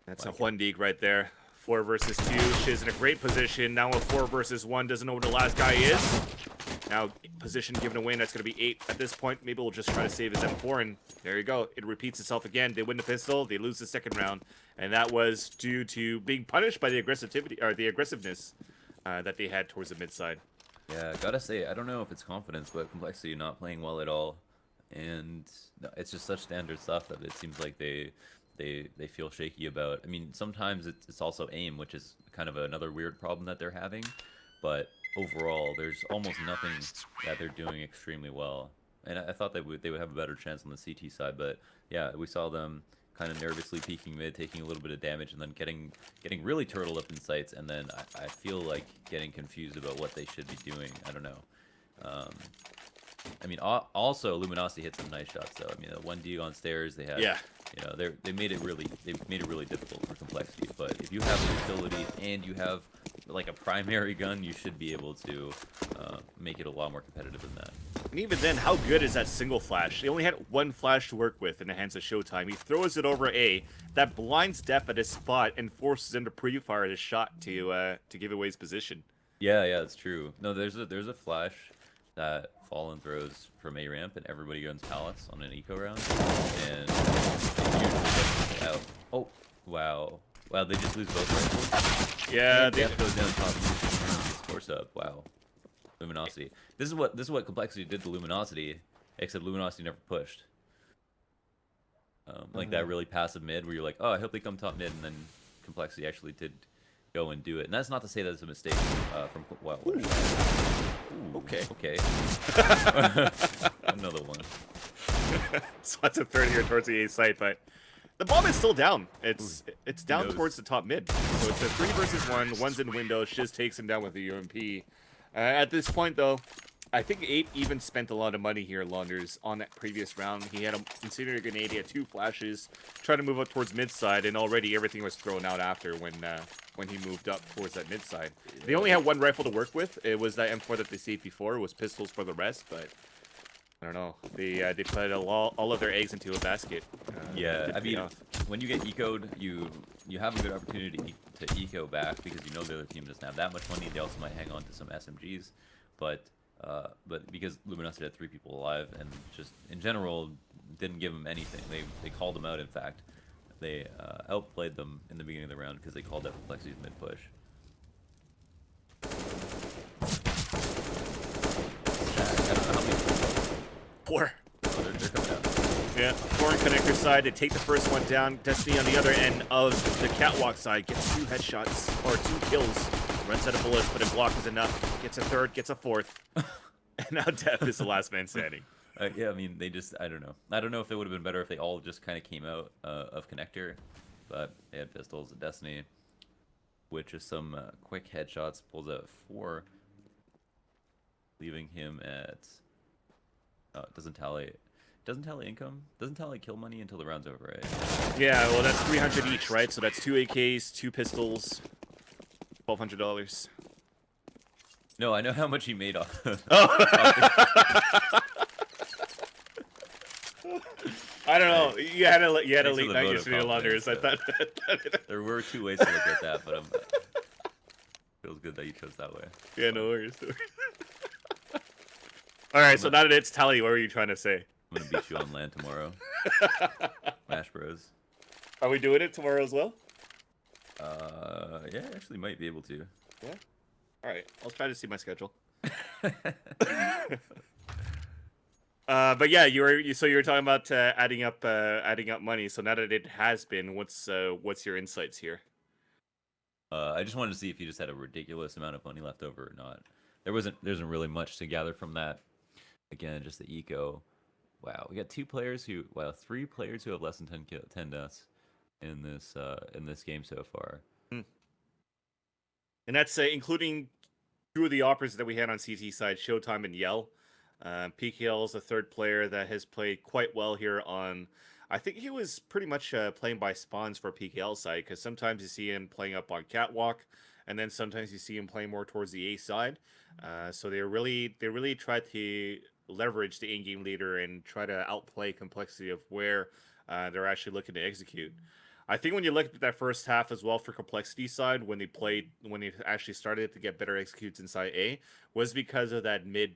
S1: That's a 1-deek right there. 4 versus 2. Shiz in a great position. Now with 4 versus 1. Doesn't know where the last guy is. Now position given away, and that's gonna be 8 at this point. Maybe we'll just try to save his M4, and there you go. It repeats itself again. They win the pistol. They lose the second round, and that was due to being punished by the aggressiveness that they had towards the mid side.
S2: Yeah, gotta say, I don't know if it's confidence, but Complexity not playing well at all. And it's just such standard stuff that it seems like they feel shaky about. I mean, sometimes it's also aim, which is kind of another weird problem that they're having. But overall, there's almost nothing that they're doing extremely well. And I thought they would have a better chance on the CT side, but yeah, we saw them kind of nervously peeking mid, taking a little bit of damage, and then getting really turtled up in sights, and then I feel like getting confused about what they should be doing. I don't know. I mean, also Luminosity hit some nice shots though. I mean, the 1D on stairs, they had, you know, they made it really difficult for Complexity. But if you have the utility and you have like a primary gun, you should be able to make it a lot more competitive than that.
S1: And even then, how good is that single flash? They only had 1 flash to work with in the hands of Showtime. He throws it over A. That blinds Def at his spot and forces him to pre-fire his shot to give away his position.
S2: Yeah, that's true. No, there's a flash that Fallen throws from A ramp, and everybody goes pallets on an eco round, and it usually gets out. Oh, wow, they just lose both rifles.
S1: Yeah,
S2: Def goes down top and uses force up. Wow. Luminosity. This is what Complexity did to Luminosity, except Luminosity never pushed. Like that really passive mid where you're like, oh, I hope they come top mid, and then Complexity actually did go and do it. And that's not to say that it's a mistake from Wild.
S1: Okay.
S2: Okay. Another one.
S1: So that's a third here towards the A site, but the bomb is still down. It's down
S2: knows?
S1: towards the top mid. So it's a 3 versus 1. One's in window. Shiz takes him down with the UMP. At this point, though, I think 8 even spent a lot of money here, Launders, on that previous round. He had a incendiary grenade, he had 2 flashes, tried to move up towards mid side, and already everything was thrown out after when he moved up towards that mid side. They only had 1 rifle to work with. It was that M4 that they saved before. It was pistols for the rest, but I don't know. They put all of their eggs into a basket.
S2: Yeah, I mean, when you get eco'd, you have a good opportunity to eco back because you know the other team doesn't have that much money. They also might hang on to some SMGs, but because Luminosity had 3 people alive and just in general didn't give them anything. They called them out. In fact, they outplayed them in the beginning of the round because they called out Complexity's mid push. I don't know how many.
S1: 4.
S2: Oh, they're coming out.
S1: Yeah, 4 on connector side. They take the first one down. Destiny on the other end of the catwalk side gets 2 headshots or 2 kills. Runs out of bullets, but a block is enough. Gets a 3rd, gets a 4th. And now Death is the last man standing.
S2: Yeah, I mean, I don't know. I don't know if it would have been better if they all just kind of came out of connector, but they had pistols. Destiny, with just some quick headshots, pulls out 4, leaving him at. Doesn't tally income. Doesn't tally kill money until the round's over, right?
S1: Yeah, well, that's 300 each, right? So that's 2 AKs, 2 pistols, $1,200.
S2: No, I know how much he made off.
S1: I don't know. You had a late
S2: Thanks for the
S1: night
S2: vote of
S1: yesterday, Launders. I
S2: confidence,
S1: thought.
S2: There were 2 ways to look at that, but feels good that you chose that way.
S1: Yeah, no worries. All right, so now that it's tally, what were you trying to say?
S2: I'm gonna beat you on land tomorrow. Smash Bros.
S1: Are we doing it tomorrow as well?
S2: Yeah, I actually might be able to.
S1: Yeah. All right, I'll try to see my schedule. But yeah, you were talking about adding up money. So now that it has been, what's your insights here?
S2: I just wanted to see if you just had a ridiculous amount of money left over or not. There isn't really much to gather from that. Again, just the eco. Wow, we got 3 players who have less than 10 deaths in this game so far.
S1: And that's including 2 of the operas that we had on CT side, Showtime and Yell. PKL is the 3rd player that has played quite well here on. I think he was pretty much playing by spawns for PKL side because sometimes you see him playing up on Catwalk, and then sometimes you see him playing more towards the A side. So they really try to leverage the in-game leader and try to outplay complexity of where they're actually looking to execute. I think when you look at that first half as well for complexity side, when they actually started to get better executes inside A, was because of that mid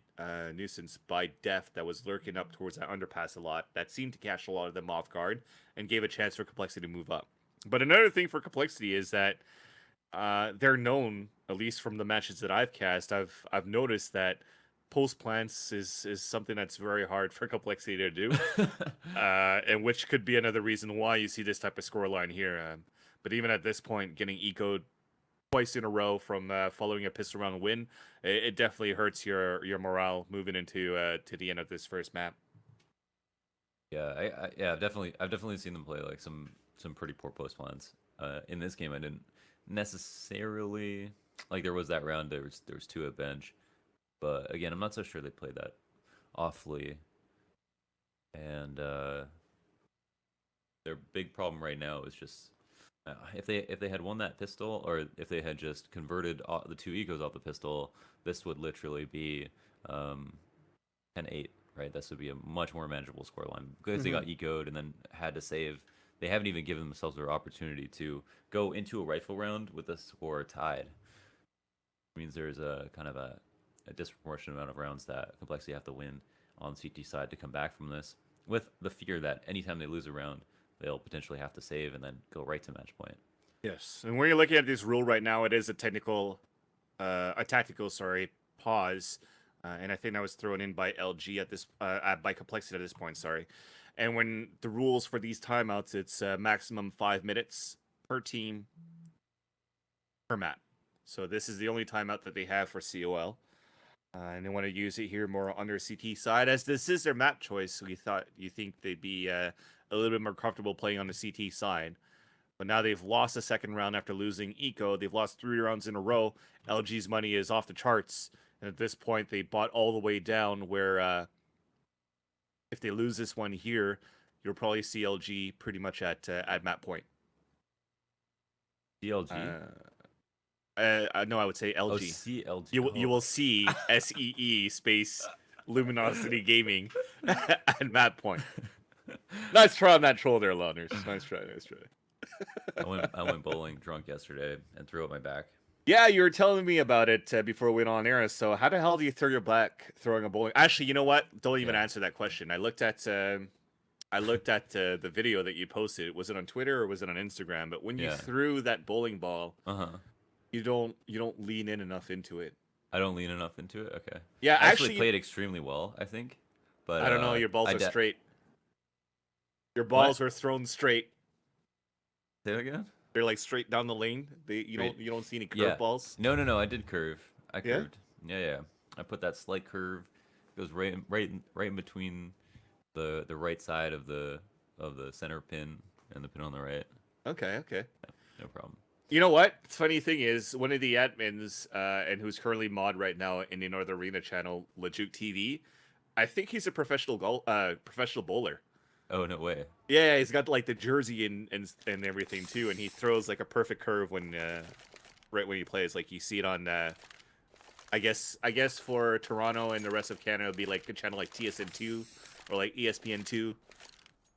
S1: nuisance by Def that was lurking up towards that underpass a lot. That seemed to catch a lot of them off guard and gave a chance for complexity to move up. But another thing for complexity is that they're known, at least from the matches that I've cast, I've noticed that post plants is something that's very hard for complexity to do, and which could be another reason why you see this type of scoreline here. But even at this point, getting ecoed twice in a row from following a pistol round win, it definitely hurts your morale moving into to the end of this first map.
S2: Yeah, I've definitely seen them play like some pretty poor post plans. In this game, I didn't necessarily like. There was that round. There was 2 at bench. But again, I'm not so sure they played that awfully. And their big problem right now is just if they had won that pistol, or if they had just converted the 2 ecos off the pistol, this would literally be 10-8, right? This would be a much more manageable scoreline because they got ecoed and then had to save. They haven't even given themselves their opportunity to go into a rifle round with a score tied. It means there's a kind of a disproportionate amount of rounds that complexity have to win on CT side to come back from this, with the fear that anytime they lose a round, they'll potentially have to save and then go right to match point. Yes,
S1: and when you're looking at this rule right now, it is a tactical pause, and I think that was thrown in by LG at this by Complexity at this point. Sorry, and when the rules for these timeouts, it's maximum 5 minutes per team per map. So this is the only timeout that they have for coL. And they want to use it here more on their CT side, as this is their map choice. So you think they'd be a little bit more comfortable playing on the CT side. But now they've lost a second round after losing Eco. They've lost 3 rounds in a row. LG's money is off the charts. And at this point, they bought all the way down where if they lose this one here, you'll probably see LG pretty much at map point.
S2: CLG?
S1: No, I would say LG.
S2: Oh, CLG.
S1: You will see SEE space Luminosity Gaming at map point. Nice try on that troll there, Lawners. Nice try.
S2: I went bowling drunk yesterday and threw up my back.
S1: Yeah, you were telling me about it before we went on air. So how the hell do you throw your back throwing a bowling? Actually, you know what? Don't even answer that question. I looked at the video that you posted. Was it on Twitter or was it on Instagram? But when you threw that bowling ball, you don't lean in enough into it.
S2: I don't lean enough into it. Okay.
S1: Yeah,
S2: I actually played extremely well, I think. But
S1: I don't know. Your balls are straight. Your balls were thrown straight.
S2: Say that again?
S1: They're like straight down the lane. You don't see any curve balls.
S2: No. I did curve. I curved. Yeah. I put that slight curve. It goes right in between the right side of the center pin and the pin on the right.
S1: Okay.
S2: Yeah, no problem.
S1: You know what? The funny thing is, one of the admins, and who's currently mod right now in the North Arena channel, Lejuke TV, I think he's a professional bowler.
S2: Oh, no way.
S1: Yeah, he's got like the jersey and everything too, and he throws like a perfect curve when right when he plays. Like you see it on, I guess for Toronto and the rest of Canada, it'd be like a channel like TSN2 or like ESPN2,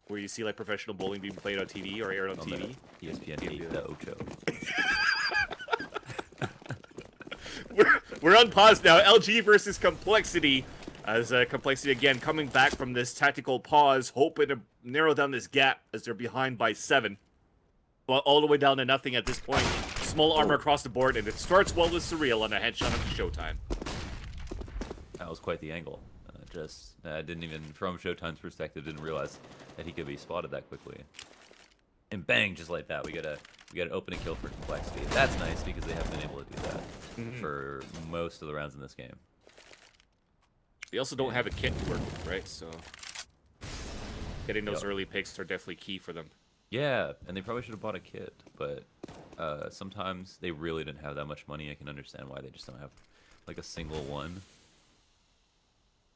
S1: where you see like professional bowling being played on TV or aired on TV.
S2: ESPN 8, the Ocho.
S1: We're on pause now. LG versus Complexity. As Complexity again coming back from this tactical pause, hoping to narrow down this gap as they're behind by 7. Well, all the way down to nothing at this point. Small armor across the board, and it starts well with Surreal on a headshot of Showtime.
S2: That was quite the angle. I didn't even, from Showtime's perspective, didn't realize that he could be spotted that quickly. And bang, just like that, we got an opening kill for Complexity. That's nice because they haven't been able to do that for most of the rounds in this game.
S1: They also don't have a kit to work with, right? So getting those early picks are definitely key for them.
S2: Yeah, and they probably should have bought a kit, but sometimes they really didn't have that much money. I can understand why they just don't have like a single one.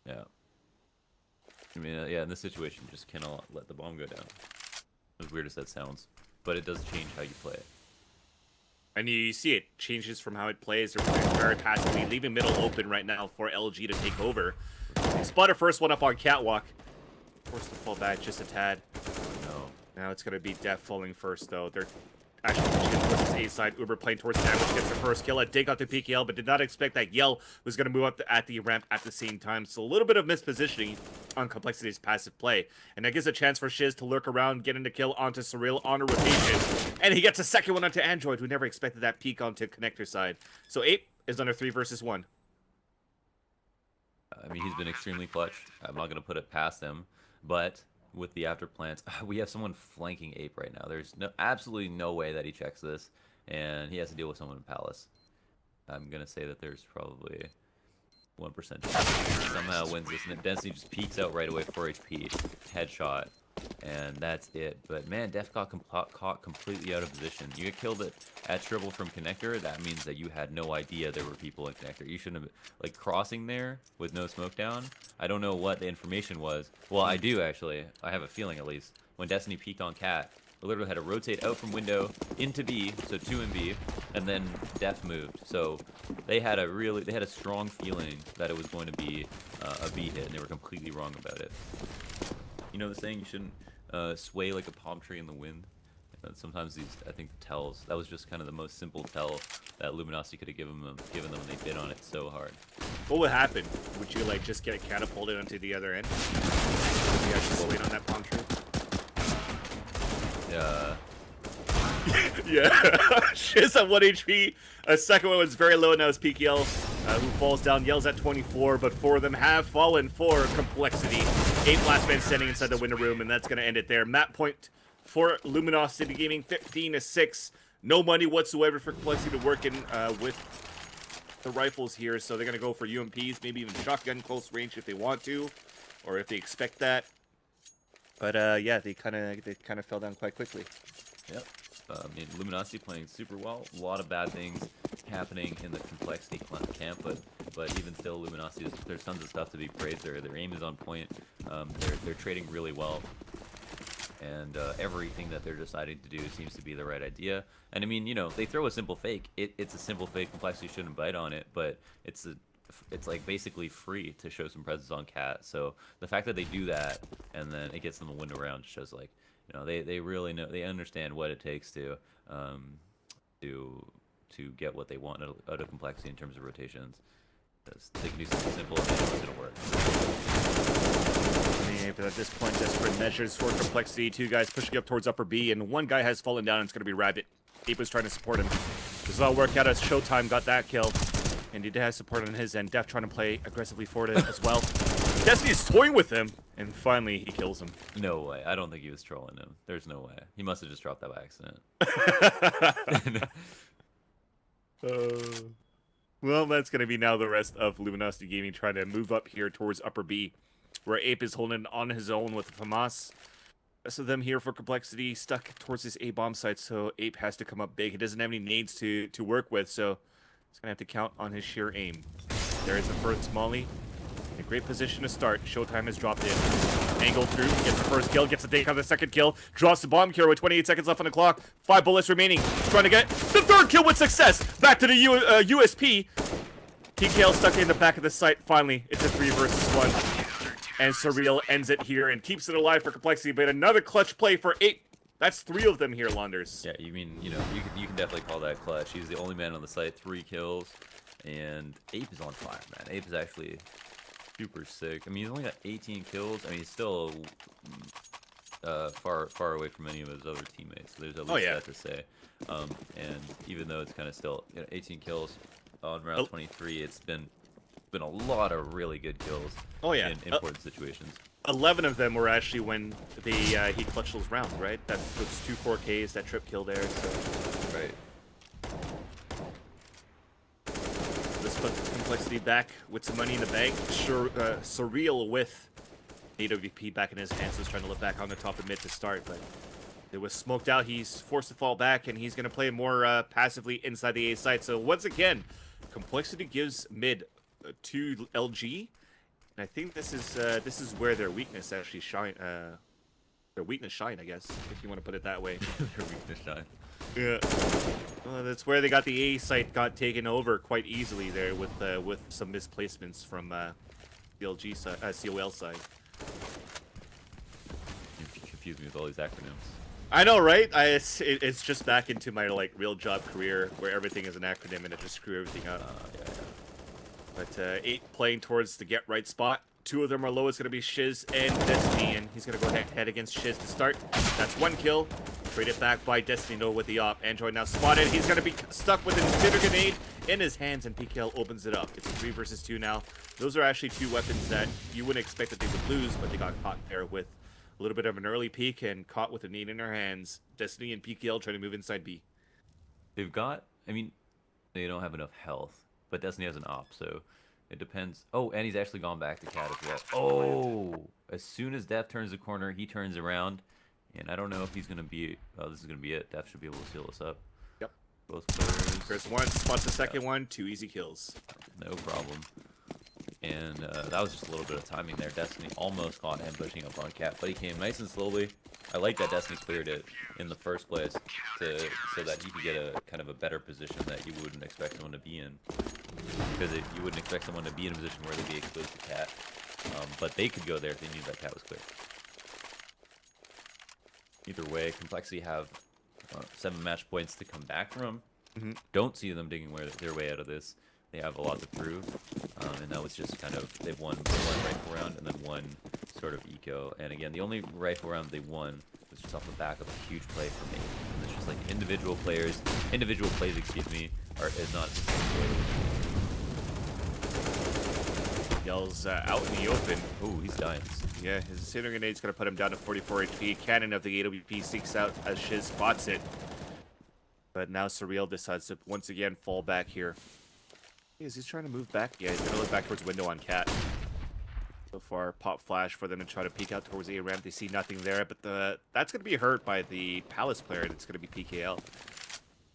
S2: Yeah. I mean, in this situation, you just cannot let the bomb go down. As weird as that sounds, but it does change how you play it.
S1: And you see it changes from how it plays. They're playing very passively, leaving middle open right now for LG to take over. They spot a first one up on Catwalk. Forced to fall back just a tad.
S2: No.
S1: Now it's going to be Def falling first, though. They're actually pushing towards his A side. Uber playing towards damage, gets the first kill. A dig out to PKL, but did not expect that Yell was going to move up at the ramp at the same time. So a little bit of mispositioning on Complexity's passive play. And that gives a chance for Shiz to lurk around, get into kill onto Surreal on a rotation. And he gets a second one onto Android, who never expected that peek onto connector side. So Ape is under 3 versus 1.
S2: I mean, he's been extremely clutch. I'm not going to put it past him, but with the after plants, we have someone flanking Ape right now. There's absolutely no way that he checks this, and he has to deal with someone in Palace. I'm going to say that there's probably 1% chance he somehow wins this, and Density just peeks out right away, 4 HP, headshot, and that's it. But man, Def got caught completely out of position. You get killed at triple from connector, that means that you had no idea there were people in connector. You shouldn't have, like, crossing there with no smoke down. I don't know what the information was. Well, I do actually. I have a feeling at least. When Destiny peeked on Cat, we literally had to rotate out from window into B, so 2 in B, and then Def moved. So they had a strong feeling that it was going to be a B hit, and they were completely wrong about it. You know the saying, you shouldn't sway like a palm tree in the wind? Sometimes I think the tells, that was just kind of the most simple tell that Luminosity could have given them when they bid on it so hard.
S1: What would happen? Would you like just get catapulted onto the other end? Would you actually wait on that palm tree?
S2: Yeah.
S1: Yeah. Shiz at 1 HP. A second one was very low, now it's PKL. who falls down, yells at 24, but 4 of them have fallen for Complexity. 8 last man standing inside the window room, and that's going to end it there. Map point for Luminosity Gaming, 15-6. No money whatsoever for Complexity to work in with the rifles here, so they're going to go for UMPs, maybe even shotgun close range if they want to, or if they expect that. But yeah, they kind of fell down quite quickly.
S2: Yep. I mean, Luminosity playing super well. A lot of bad things happening in the Complexity camp, but even still, Luminosity, there's tons of stuff to be praised there. Their aim is on point. They're trading really well, and everything that they're deciding to do seems to be the right idea. And I mean, you know, they throw a simple fake. It's a simple fake. Complexity shouldn't bite on it, but it's like basically free to show some presence on Cat. So the fact that they do that and then it gets them a win around shows, like, you know, they really know, they understand what it takes to get what they want out of Complexity in terms of rotations. They can do something simple and they know it's gonna work.
S1: But at this point, desperate measures for Complexity. 2 guys pushing up towards upper B, and 1 guy has fallen down, and it's going to be Rabbit. Ape was trying to support him. This all worked out as Showtime got that kill. And he has support on his end. Def trying to play aggressively forward as well. Destiny is toying with him, and finally he kills him.
S2: No way. I don't think he was trolling him. There's no way. He must have just dropped that by accident.
S1: Well, that's going to be now the rest of Luminosity Gaming trying to move up here towards upper B, where Ape is holding on his own with FAMAS. Rest of them here for Complexity stuck towards this A-bomb site, so Ape has to come up big. He doesn't have any nades to work with, so he's going to have to count on his sheer aim. There is the first molly. In a great position to start. Showtime has dropped in. Angle through, gets the first kill, gets the take on the second kill, drops the bomb here with 28 seconds left on the clock. 5 bullets remaining. Trying to get the 3rd kill with success. Back to the USP. TKL stuck in the back of the site. Finally, it's a 3 versus 1. And Surreal ends it here and keeps it alive for Complexity. But another clutch play for 8. That's 3 of them here, Launders.
S2: Yeah, you mean, you know, you can definitely call that clutch. He's the only man on the site, 3 kills. And Ape is on fire, man. Ape is actually super sick. I mean, he's only got 18 kills. I mean, he's still far away from any of his other teammates. So there's at least that to say. And even though it's kind of still, you know, 18 kills on round 23, it's been a lot of really good kills. In important situations.
S1: 11 of them were actually when he clutched those rounds, right? That puts 2 4Ks, that trip kill there. So.
S2: Right.
S1: This puts Complexity back with some money in the bank. Surreal with AWP back in his hands, is trying to look back on the top of mid to start, but it was smoked out. He's forced to fall back, and he's going to play more passively inside the A site. So once again, Complexity gives mid to LG, and I think this is where their weakness actually shine. Their weakness shine, I guess, if you want to put it that way.
S2: Their weakness shine.
S1: Yeah. Well, that's where they got the A site got taken over quite easily there with some misplacements from the LG side, COL side.
S2: You confuse me with all these acronyms.
S1: I know, right? It's just back into my like real job career where everything is an acronym and it just screw everything up.
S2: Yeah.
S1: But 8 playing towards the get right spot. 2 of them are low. It's going to be Shiz and Destiny, and he's going to go head against Shiz to start. That's 1 kill. Traded back by Destiny, no, with the op. Android now spotted. He's going to be stuck with an incendiary grenade in his hands, and PKL opens it up. It's a 3 versus 2 now. Those are actually 2 weapons that you wouldn't expect that they would lose, but they got caught there with a little bit of an early peek and caught with a nade in their hands. Destiny and PKL trying to move inside B.
S2: They've got, I mean, they don't have enough health, but Destiny has an op, so it depends. Oh, and he's actually gone back to Cat as well. Oh, as soon as Def turns the corner, he turns around, and I don't know if he's going to be, oh, this is going to be it. Def should be able to seal us up.
S1: Yep.
S2: Both players.
S1: First one, spots the second one, 2 easy kills.
S2: No problem. And that was just a little bit of timing there. Destiny almost caught him pushing up on Cat, but he came nice and slowly. I like that Destiny cleared it in the first place so that he could get a kind of a better position that you wouldn't expect someone to be in. Because you wouldn't expect someone to be in a position where they'd be exposed to Cat. But they could go there if they knew that Cat was clear. Either way, Complexity have 7 match points to come back from. Don't see them digging their way out of this. They have a lot to prove, and that was just kind of, they've won 1 rifle round and then 1 sort of eco. And again, the only rifle round they won was just off the back of a huge play from me. And it's just like individual plays, is not.
S1: PKL's out in the open.
S2: Oh, he's dying.
S1: Yeah, his incendiary grenade's gonna put him down to 44 HP. Cannon of the AWP seeks out as Shiz spots it. But now Surreal decides to once again fall back here. Is he trying to move back? Yeah, he's gonna look back towards window on Cat. So far, pop flash for them to try to peek out towards A ramp. They see nothing there, but that's gonna be hurt by the Palace player, and it's gonna be PKL.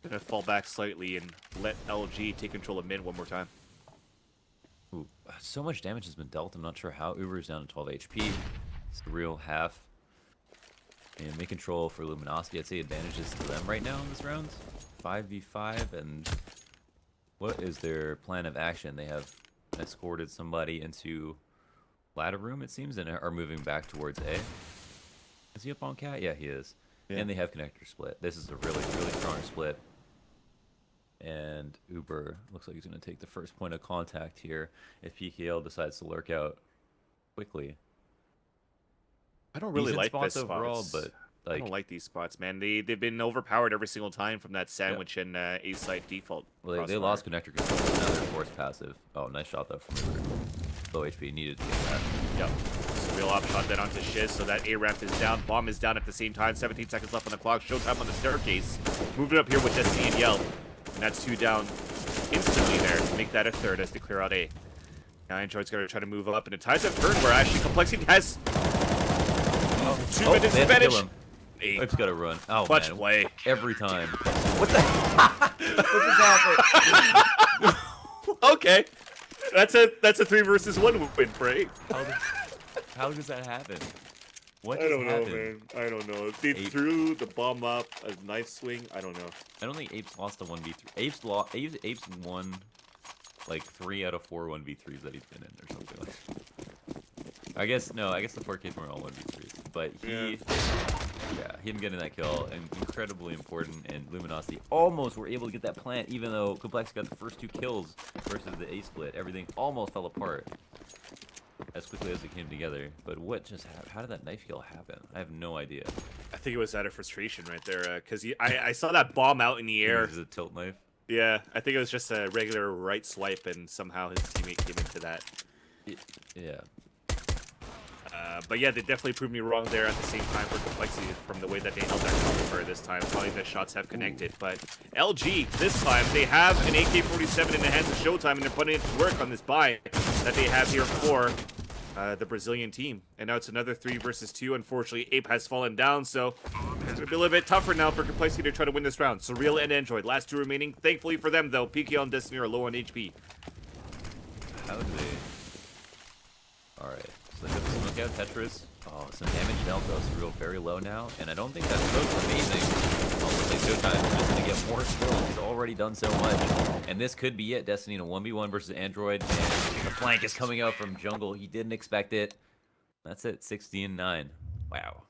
S1: Gonna fall back slightly and let LG take control of mid one more time.
S2: Ooh, so much damage has been dealt. I'm not sure how. Uber is down to 12 HP. It's the real half. And make control for Luminosity. I'd say advantages to them right now in this round. 5v5, and what is their plan of action? They have escorted somebody into ladder room, it seems, and are moving back towards A. Is he up on Cat? Yeah, he is. Yeah. And they have connector split. This is a really, really strong split. And Uber looks like he's going to take the first point of contact here if PKL decides to lurk out quickly.
S1: I don't really like this
S2: overall,
S1: spots.
S2: but like,
S1: I don't like these spots, man. They've been overpowered every single time from that sandwich and A side default.
S2: Well, they lost connector control. Now they're forced passive. Oh, nice shot though from Uber. Low HP, needed to get that.
S1: Yep. So real op shot that onto Shiz, so that A ramp is down. Bomb is down at the same time. 17 seconds left on the clock. Showtime on the staircase. Moving up here with Destiny and Yell. And that's 2 down instantly there to make that a third as they clear out A. Now Android's going to try to move up, and it ties up turn where actually Complexity has 2 minutes advantage.
S2: It's got to run. Oh,
S1: clutch
S2: man.
S1: play.
S2: Every time. What the What just happened?
S1: Okay. That's a 3 versus 1 win for A.
S2: How does that happen? What
S1: I
S2: just
S1: don't know,
S2: happened?
S1: man. I don't know. They
S2: Ape.
S1: threw the bomb up, a knife swing. I don't know.
S2: I don't think Apes lost a 1v3. Apes won like 3 out of 4 1v3s that he's been in or something like that. I guess the 4Ks weren't all 1v3s. But he him getting that kill, and incredibly important, and Luminosity almost were able to get that plant, even though Complex got the first 2 kills versus the A split. Everything almost fell apart as quickly as it came together. But what just happened? How did that knife kill happen? I have no idea.
S1: I think it was out of frustration right there, because I saw that bomb out in the air.
S2: Is it a tilt knife?
S1: Yeah, I think it was just a regular right swipe, and somehow his teammate came into that.
S2: Yeah.
S1: But yeah, they definitely proved me wrong there at the same time for Complexity from the way that they held that cover this time. Probably the shots have connected. But LG, this time, they have an AK-47 in the hands of Showtime, and they're putting it to work on this buy that they have here for the Brazilian team. And now it's another 3 versus 2. Unfortunately, Ape has fallen down, so it's going to be a little bit tougher now for Complexity to try to win this round. Surreal and Android, last 2 remaining. Thankfully for them, though, PKL and Destiny are low on HP.
S2: How do they... Alright, so they have the smoke out Tetris. Oh, some damage dealt though. Surreal very low now, and I don't think that smoke's amazing. Almost like Showtime is going to get more kills. He's already done so much. And this could be it. Destiny in a 1v1 versus Android, and the flank is coming out from jungle. He didn't expect it. That's it, 16-9. Wow.